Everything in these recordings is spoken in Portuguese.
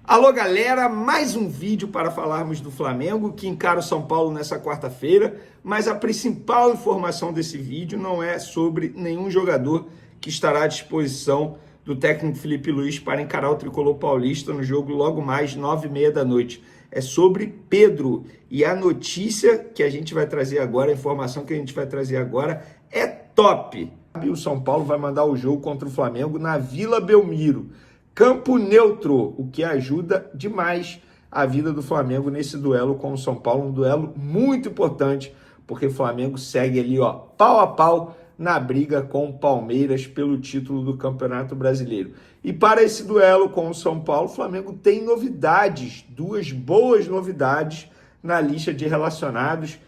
Alô, galera, mais um vídeo para falarmos do Flamengo, que encara o São Paulo nessa quarta-feira, mas a principal informação desse vídeo não é sobre nenhum jogador que estará à disposição do técnico Felipe Luiz para encarar o Tricolor Paulista no jogo logo mais 9h30 da noite. É sobre Pedro, e a notícia que a gente vai trazer agora, a informação que a gente vai trazer agora é top. O São Paulo vai mandar o jogo contra o Flamengo na Vila Belmiro. Campo neutro, o que ajuda demais a vida do Flamengo nesse duelo com o São Paulo, um duelo muito importante, porque o Flamengo segue ali, ó, pau a pau na briga com o Palmeiras pelo título do Campeonato Brasileiro. E para esse duelo com o São Paulo, o Flamengo tem novidades, duas boas novidades na lista de relacionados,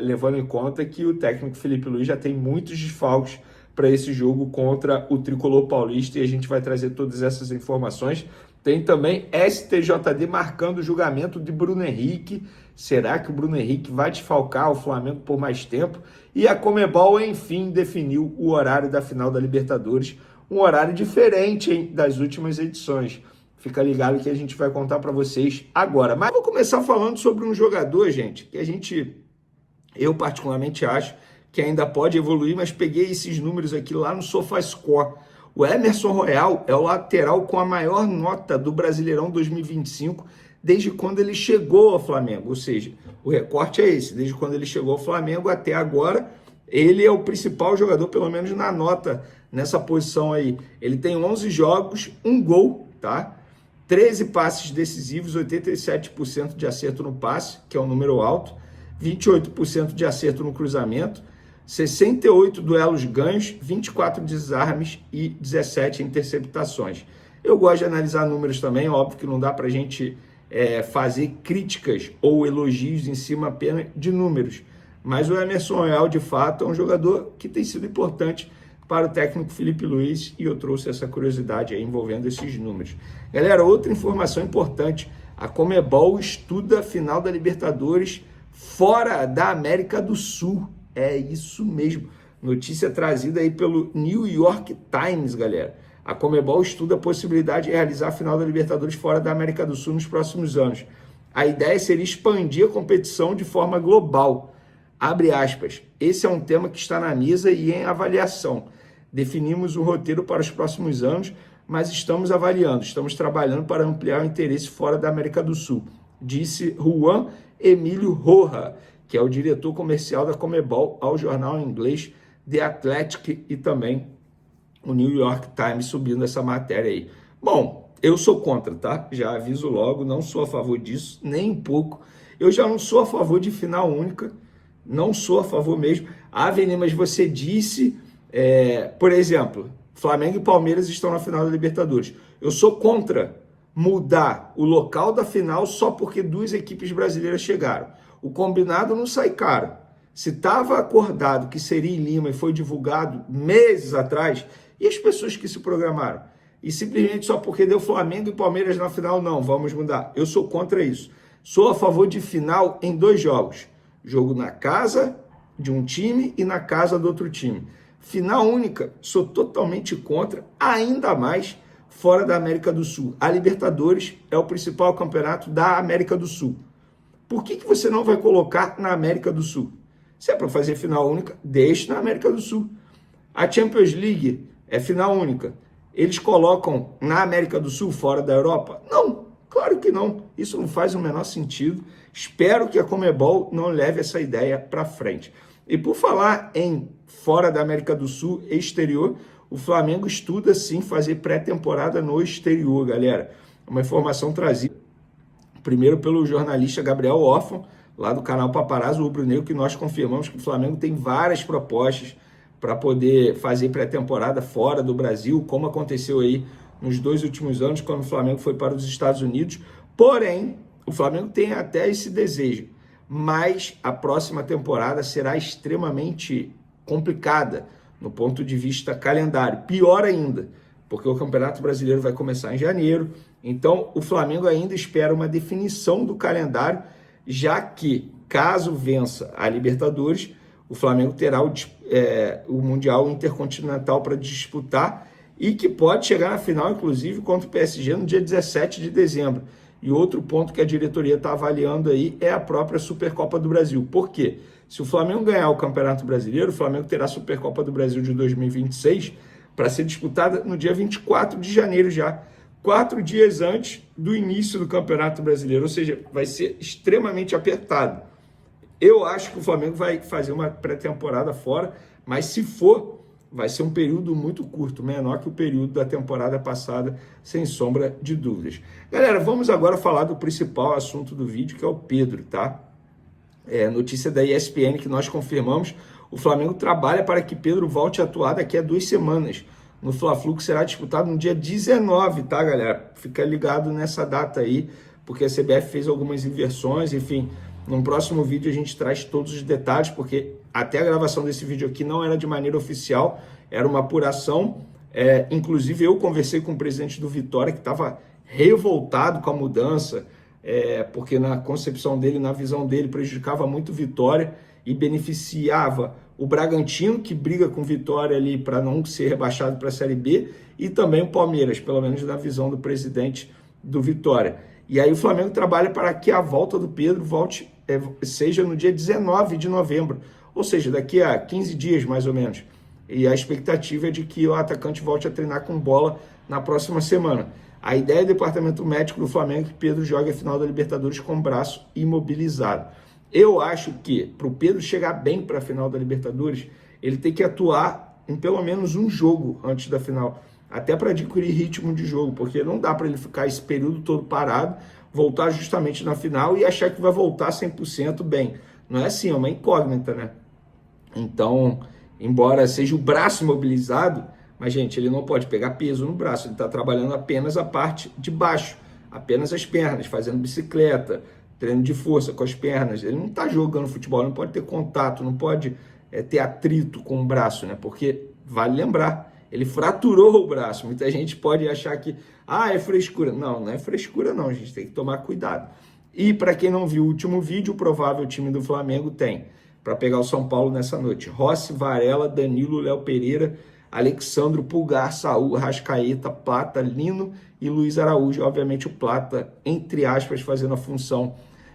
levando em conta que o técnico Felipe Luiz já tem muitos desfalques para esse jogo contra o Tricolor Paulista, e a gente vai trazer todas essas informações. Tem também STJD marcando o julgamento de Bruno Henrique. Será que o Bruno Henrique vai desfalcar o Flamengo por mais tempo? E a Conmebol, enfim, definiu o horário da final da Libertadores, um horário diferente, hein, das últimas edições. Fica ligado que a gente vai contar para vocês agora. Mas vou começar falando sobre um jogador, gente, que eu particularmente acho que ainda pode evoluir, mas peguei esses números aqui lá no SofaScore. O Emerson Royal é o lateral com a maior nota do Brasileirão 2025 desde quando ele chegou ao Flamengo. Ou seja, o recorte é esse, desde quando ele chegou ao Flamengo até agora, ele é o principal jogador, pelo menos na nota, nessa posição aí. Ele tem 11 jogos, 1 gol, tá? 13 passes decisivos, 87% de acerto no passe, que é um número alto, 28% de acerto no cruzamento, 68 duelos ganhos, 24 desarmes e 17 interceptações. Eu gosto de analisar números também, óbvio que não dá para a gente fazer críticas ou elogios em cima apenas de números, mas o Emerson Royal, de fato, é um jogador que tem sido importante para o técnico Felipe Luiz, e eu trouxe essa curiosidade aí envolvendo esses números. Galera, outra informação importante, a Conmebol estuda a final da Libertadores fora da América do Sul. É isso mesmo, notícia trazida aí pelo New York Times, galera. A Conmebol estuda a possibilidade de realizar a final da Libertadores fora da América do Sul nos próximos anos. A ideia seria expandir a competição de forma global. Abre aspas, esse é um tema que está na mesa e em avaliação. Definimos um roteiro para os próximos anos, mas estamos avaliando, estamos trabalhando para ampliar o interesse fora da América do Sul, disse Juan Emílio Roja, que é o diretor comercial da Conmebol, ao jornal inglês The Athletic, e também o New York Times subindo essa matéria aí. Bom, eu sou contra, tá? Já aviso logo, não sou a favor disso, nem um pouco. Eu já não sou a favor de final única, não sou a favor mesmo. Ah, Vini, mas você disse, por exemplo, Flamengo e Palmeiras estão na final da Libertadores. Eu sou contra mudar o local da final só porque duas equipes brasileiras chegaram. O combinado não sai caro. Se estava acordado que seria em Lima e foi divulgado meses atrás, e as pessoas que se programaram? E simplesmente só porque deu Flamengo e Palmeiras na final, não, vamos mudar. Eu sou contra isso. Sou a favor de final em 2 jogos. Jogo na casa de um time e na casa do outro time. Final única, sou totalmente contra, ainda mais fora da América do Sul. A Libertadores é o principal campeonato da América do Sul. Por que você não vai colocar na América do Sul? Se é para fazer final única, deixe na América do Sul. A Champions League é final única. Eles colocam na América do Sul, fora da Europa? Não, claro que não. Isso não faz o menor sentido. Espero que a Conmebol não leve essa ideia para frente. E por falar em fora da América do Sul e exterior, o Flamengo estuda sim fazer pré-temporada no exterior, galera. Uma informação trazida primeiro pelo jornalista Gabriel Orfan, lá do canal Paparazzo Rubro-Negro, que nós confirmamos que o Flamengo tem várias propostas para poder fazer pré-temporada fora do Brasil, como aconteceu aí nos 2 últimos anos, quando o Flamengo foi para os Estados Unidos. Porém, o Flamengo tem até esse desejo, mas a próxima temporada será extremamente complicada no ponto de vista calendário. Pior ainda, porque o Campeonato Brasileiro vai começar em janeiro. Então, o Flamengo ainda espera uma definição do calendário, já que, caso vença a Libertadores, o Flamengo terá o Mundial Intercontinental para disputar, e que pode chegar na final, inclusive, contra o PSG no dia 17 de dezembro. E outro ponto que a diretoria está avaliando aí é a própria Supercopa do Brasil. Por quê? Se o Flamengo ganhar o Campeonato Brasileiro, o Flamengo terá a Supercopa do Brasil de 2026 para ser disputada no dia 24 de janeiro já, 4 dias antes do início do Campeonato Brasileiro. Ou seja, vai ser extremamente apertado. Eu acho que o Flamengo vai fazer uma pré-temporada fora, mas se for, vai ser um período muito curto, menor que o período da temporada passada, sem sombra de dúvidas. Galera, vamos agora falar do principal assunto do vídeo, que é o Pedro, tá? Notícia da ESPN que nós confirmamos, o Flamengo trabalha para que Pedro volte a atuar daqui a 2 semanas, no Fla-Flu, que será disputado no dia 19, tá, galera? Fica ligado nessa data aí, porque a CBF fez algumas inversões, enfim. No próximo vídeo a gente traz todos os detalhes, porque até a gravação desse vídeo aqui não era de maneira oficial, era uma apuração. Inclusive eu conversei com o presidente do Vitória, que estava revoltado com a mudança, porque na concepção dele, na visão dele, prejudicava muito o Vitória e beneficiava o Bragantino, que briga com o Vitória ali para não ser rebaixado para a Série B, e também o Palmeiras, pelo menos na visão do presidente do Vitória. E aí o Flamengo trabalha para que a volta do Pedro seja no dia 19 de novembro, ou seja, daqui a 15 dias mais ou menos. E a expectativa é de que o atacante volte a treinar com bola na próxima semana. A ideia do departamento médico do Flamengo é que Pedro jogue a final da Libertadores com o braço imobilizado. Eu acho que para o Pedro chegar bem para a final da Libertadores, ele tem que atuar em pelo menos um jogo antes da final, até para adquirir ritmo de jogo, porque não dá para ele ficar esse período todo parado, voltar justamente na final e achar que vai voltar 100% bem. Não é assim, é uma incógnita, né? Então, embora seja o braço imobilizado, mas, gente, ele não pode pegar peso no braço, ele está trabalhando apenas a parte de baixo, apenas as pernas, fazendo bicicleta, treino de força com as pernas. Ele não está jogando futebol, não pode ter contato, não pode ter atrito com o braço, né? Porque, vale lembrar, ele fraturou o braço. Muita gente pode achar que, é frescura. Não, não é frescura não, gente, tem que tomar cuidado. E para quem não viu o último vídeo, o provável time do Flamengo tem, para pegar o São Paulo nessa noite, Rossi, Varela, Danilo, Léo Pereira, Alexandro, Pulgar, Saúl, Rascaeta, Plata, Lino e Luiz Araújo. Obviamente o Plata, entre aspas, fazendo a função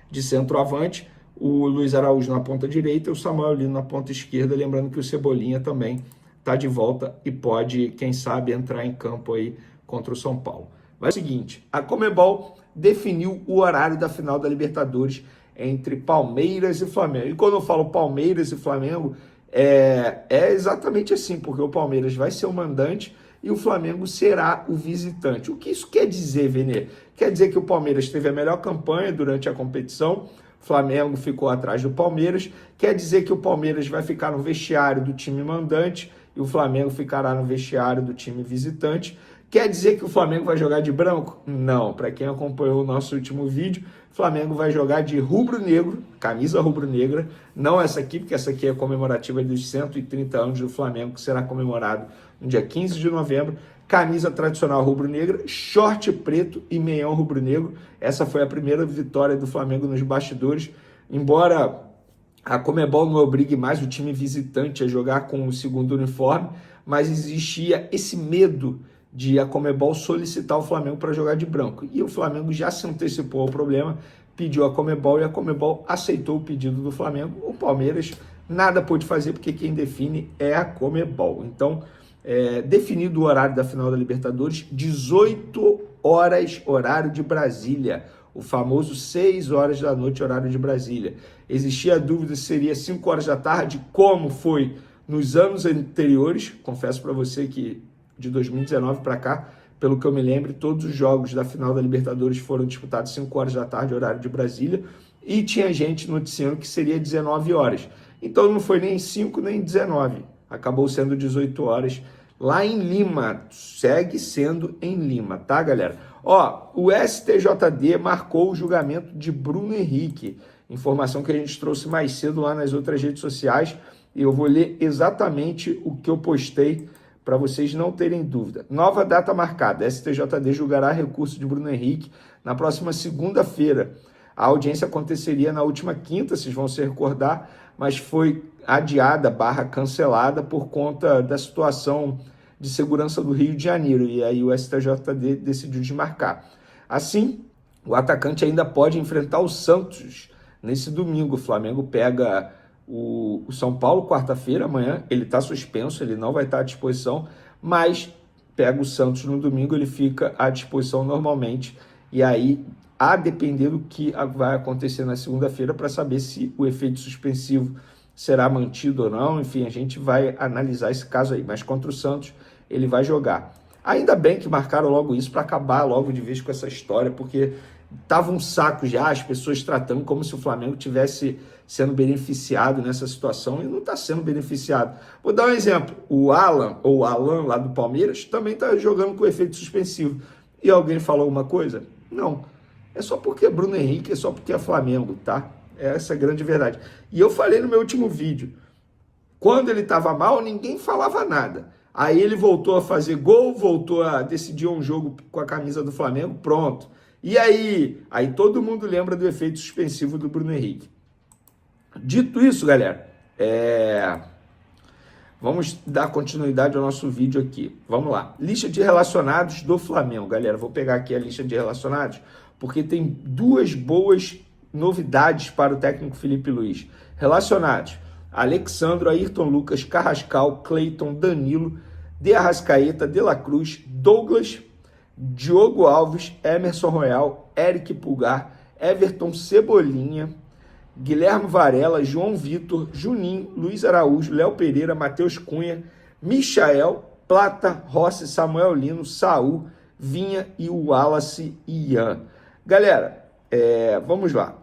de centroavante, o Luiz Araújo na ponta direita e o Samuel Lino na ponta esquerda. Lembrando que o Cebolinha também está de volta e pode, quem sabe, entrar em campo aí contra o São Paulo. Mas é o seguinte, a Conmebol definiu o horário da final da Libertadores entre Palmeiras e Flamengo. E quando eu falo Palmeiras e Flamengo, é exatamente assim, porque o Palmeiras vai ser o mandante e o Flamengo será o visitante. O que isso quer dizer, Venê? Quer dizer que o Palmeiras teve a melhor campanha durante a competição, o Flamengo ficou atrás do Palmeiras, quer dizer que o Palmeiras vai ficar no vestiário do time mandante e o Flamengo ficará no vestiário do time visitante. Quer dizer que o Flamengo vai jogar de branco? Não. Para quem acompanhou o nosso último vídeo, o Flamengo vai jogar de rubro-negro, camisa rubro-negra, não essa aqui, porque essa aqui é comemorativa dos 130 anos do Flamengo, que será comemorado no dia 15 de novembro, camisa tradicional rubro-negra, short preto e meião rubro-negro. Essa foi a primeira vitória do Flamengo nos bastidores, embora a Conmebol não obrigue mais o time visitante a jogar com o segundo uniforme, mas existia esse medo de a Conmebol solicitar o Flamengo para jogar de branco. E o Flamengo já se antecipou ao problema, pediu a Conmebol e a Conmebol aceitou o pedido do Flamengo. O Palmeiras nada pôde fazer porque quem define é a Conmebol. Então, definido o horário da final da Libertadores, 18 horas, horário de Brasília. O famoso 6 horas da noite, horário de Brasília. Existia a dúvida se seria 5 horas da tarde, como foi nos anos anteriores. Confesso para você que de 2019 para cá, pelo que eu me lembro, todos os jogos da final da Libertadores foram disputados 5 horas da tarde, horário de Brasília, e tinha gente noticiando que seria 19 horas. Então não foi nem 5 nem 19, acabou sendo 18 horas lá em Lima, segue sendo em Lima, tá, galera? O STJD marcou o julgamento de Bruno Henrique, informação que a gente trouxe mais cedo lá nas outras redes sociais, e eu vou ler exatamente o que eu postei para vocês não terem dúvida. Nova data marcada. STJD julgará recurso de Bruno Henrique na próxima segunda-feira. A audiência aconteceria na última quinta, vocês vão se recordar, mas foi adiada, cancelada, por conta da situação de Segurança do Rio de Janeiro, e aí o STJD decidiu desmarcar. Assim, o atacante ainda pode enfrentar o Santos nesse domingo. O Flamengo pega o São Paulo quarta-feira, amanhã, ele está suspenso, ele não vai estar à disposição, mas pega o Santos no domingo, ele fica à disposição normalmente, e aí, a depender do que vai acontecer na segunda-feira, para saber se o efeito suspensivo será mantido ou não, enfim, a gente vai analisar esse caso aí, mas contra o Santos ele vai jogar. Ainda bem que marcaram logo isso para acabar logo de vez com essa história, porque tava um saco já, as pessoas tratando como se o Flamengo tivesse sendo beneficiado nessa situação, e não está sendo beneficiado. Vou dar um exemplo, o Alan, ou Alan lá do Palmeiras, também está jogando com efeito suspensivo. E alguém falou alguma coisa? Não. É só porque é Bruno Henrique, é só porque é Flamengo, tá? Essa é a grande verdade. E eu falei no meu último vídeo, quando ele estava mal, ninguém falava nada. Aí ele voltou a fazer gol, voltou a decidir um jogo com a camisa do Flamengo, pronto. E aí? Aí todo mundo lembra do efeito suspensivo do Bruno Henrique. Dito isso, galera, vamos dar continuidade ao nosso vídeo aqui. Vamos lá. Lista de relacionados do Flamengo, galera. Vou pegar aqui a lista de relacionados, porque tem duas boas novidades para o técnico Felipe Luiz. Relacionados: Alexandro, Ayrton Lucas, Carrascal, Cleiton, Danilo, De Arrascaeta, De La Cruz, Douglas, Diogo Alves, Emerson Royal, Eric Pulgar, Everton Cebolinha, Guilherme Varela, João Vitor, Juninho, Luiz Araújo, Léo Pereira, Matheus Cunha, Michael, Plata, Rossi, Samuel Lino, Saul, Vinha e o Wallace Ian. Galera, vamos lá.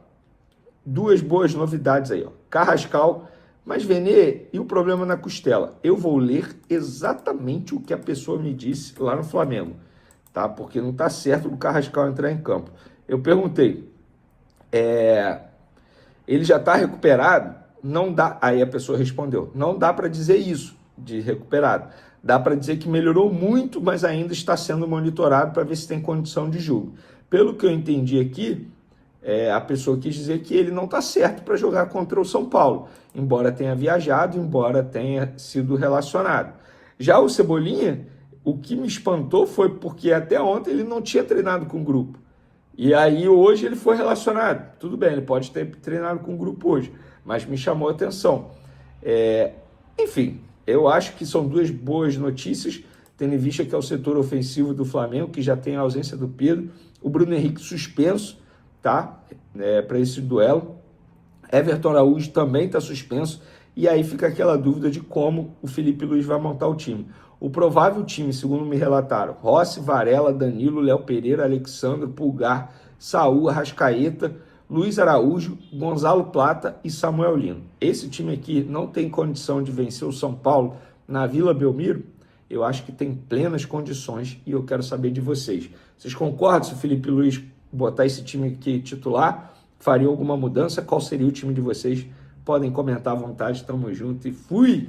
Duas boas novidades aí, ó. Carrascal, mas Vene, e o problema na costela? Eu vou ler exatamente o que a pessoa me disse lá no Flamengo, tá? Porque não tá certo o Carrascal entrar em campo. Eu perguntei, ele já está recuperado? Não dá. Aí a pessoa respondeu, não dá para dizer isso, de recuperado. Dá para dizer que melhorou muito, mas ainda está sendo monitorado para ver se tem condição de jogo. Pelo que eu entendi aqui, a pessoa quis dizer que ele não está certo para jogar contra o São Paulo, embora tenha viajado, embora tenha sido relacionado. Já o Cebolinha, o que me espantou foi porque até ontem ele não tinha treinado com o grupo. E aí hoje ele foi relacionado. Tudo bem, ele pode ter treinado com o grupo hoje, mas me chamou a atenção. Enfim, eu acho que são duas boas notícias, tendo em vista que é o setor ofensivo do Flamengo, que já tem a ausência do Pedro, o Bruno Henrique suspenso, tá? Para esse duelo. Everton Araújo também está suspenso, e aí fica aquela dúvida de como o Felipe Luiz vai montar o time. O provável time, segundo me relataram, Rossi, Varela, Danilo, Léo Pereira, Alexandre, Pulgar, Saul, Arrascaeta, Luiz Araújo, Gonzalo Plata e Samuel Lino. Esse time aqui não tem condição de vencer o São Paulo na Vila Belmiro? Eu acho que tem plenas condições, e eu quero saber de vocês. Vocês concordam se o Felipe Luiz botar esse time aqui titular? Faria alguma mudança? Qual seria o time de vocês? Podem comentar à vontade, tamo junto e fui!